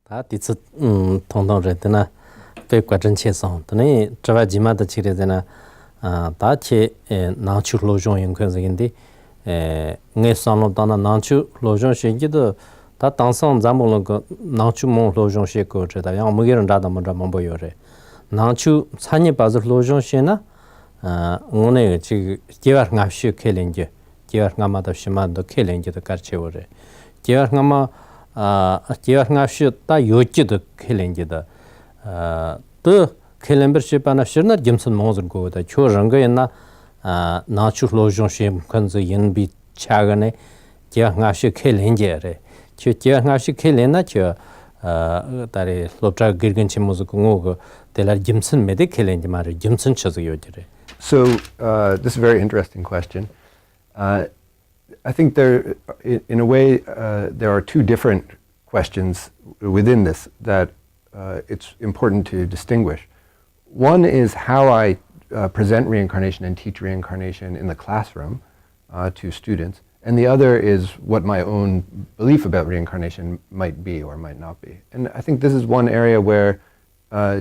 다 디츠 통통제드나 백과전체성 드네 저바지마다 치레드나 다체 나추 로종 연관적인데 뇌산로다나 나추 로종 시기도 다 당선 잠bol은 그 나추 모 로종 시거제다 양 무게는 다다 먼저 먼보여래 나추 산이 바즈 로종 시나 오늘 지금 개화가시 켈렌게 개화가마다 심한도 켈렌게도 같이오래 개화가마 개화가시 다 요치도 켈렌게다 또 켈렌버십하나 시르나 짐슨 모즈는 거다 초랑가이나 나추 로종 시 컨즈 인비 차가네 개화가시 켈렌게래 저 개화가시 켈렌나 저 다리 롭자 길근치 모즈고 고 델라 짐슨 메데 켈렌게 마르 짐슨 쳐서 요지래. So this is a very interesting question. I think there, in a way, there are two different questions within this that it's important to distinguish. One is how I present reincarnation and teach reincarnation in the classroom to students, and the other is what my own belief about reincarnation might be or might not be. And I think this is one area where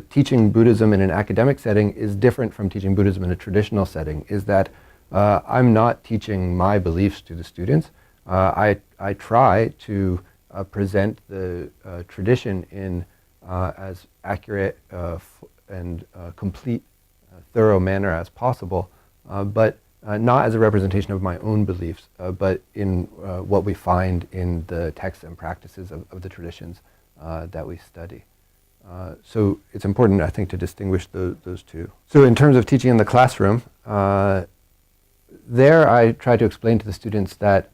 teaching Buddhism in an academic setting is different from teaching Buddhism in a traditional setting, is that I'm not teaching my beliefs to the students. I try to present the tradition in as accurate and complete, thorough manner as possible, but not as a representation of my own beliefs, but in what we find in the texts and practices of the traditions that we study. So it's important, I think, to distinguish those two. So in terms of teaching in the classroom, there I try to explain to the students that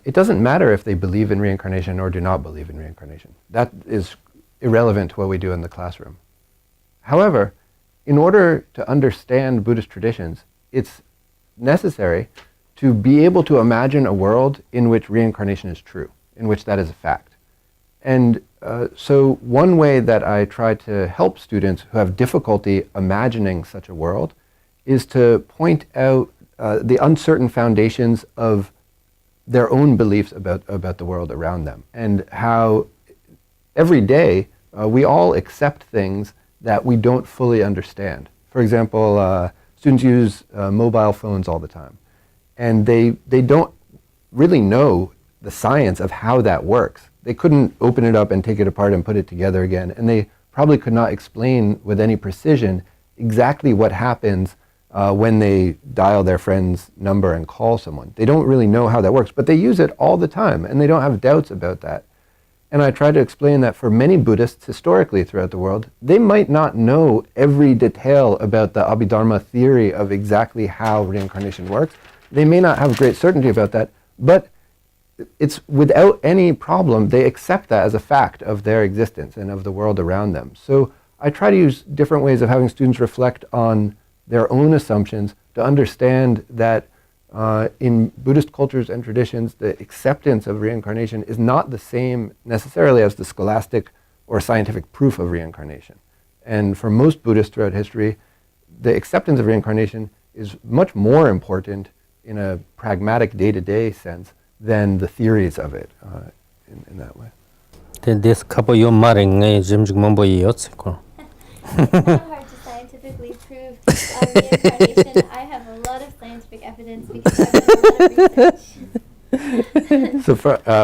it doesn't matter if they believe in reincarnation or do not believe in reincarnation. That is irrelevant to what we do in the classroom. However, in order to understand Buddhist traditions, it's necessary to be able to imagine a world in which reincarnation is true, in which that is a fact. And so one way that I try to help students who have difficulty imagining such a world is to point out the uncertain foundations of their own beliefs about the world around them, and how every day we all accept things that we don't fully understand. For example, students use mobile phones all the time, and they don't really know the science of how that works. They couldn't open it up and take it apart and put it together again, and they probably could not explain with any precision exactly what happens when they dial their friend's number and call someone. They don't really know how that works, but they use it all the time, and they don't have doubts about that. And I try to explain that for many Buddhists historically throughout the world, they might not know every detail about the Abhidharma theory of exactly how reincarnation works. They may not have great certainty about that, but it's without any problem, they accept that as a fact of their existence and of the world around them. So I try to use different ways of having students reflect on their own assumptions to understand that in Buddhist cultures and traditions, the acceptance of reincarnation is not the same necessarily as the scholastic or scientific proof of reincarnation. And for most Buddhists throughout history, the acceptance of reincarnation is much more important in a pragmatic day-to-day sense than the theories of it in that way. This couple you marrying Jim Jumbo It's not hard to scientifically prove reincarnation. I have a lot of scientific evidence because I've done a lot of research. So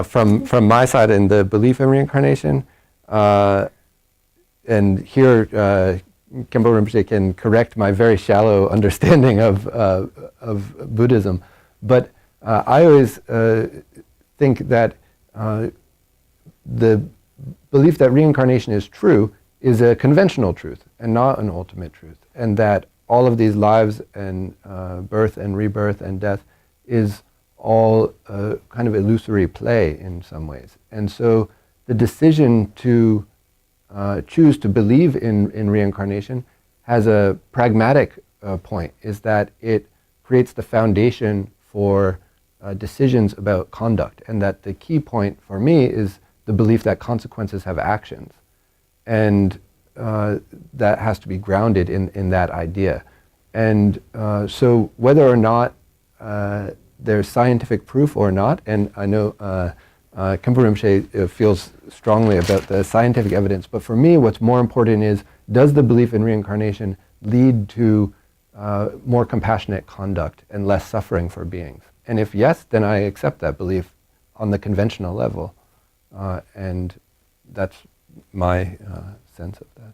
from my side in the belief in reincarnation, and here Khenpo Rinpoche can correct my very shallow understanding of Buddhism, but I always think that the belief that reincarnation is true is a conventional truth and not an ultimate truth, and that all of these lives and birth and rebirth and death is all a kind of illusory play in some ways. And so the decision to choose to believe in reincarnation has a pragmatic point, is that it creates the foundation for decisions about conduct, and that the key point for me is the belief that consequences have actions, and that has to be grounded in that idea. And so whether or not there's scientific proof or not, and I know Khenpo Rinpoche feels strongly about the scientific evidence, but for me what's more important is, does the belief in reincarnation lead to more compassionate conduct and less suffering for beings? And if yes, then I accept that belief on the conventional level, and that's my sense of that.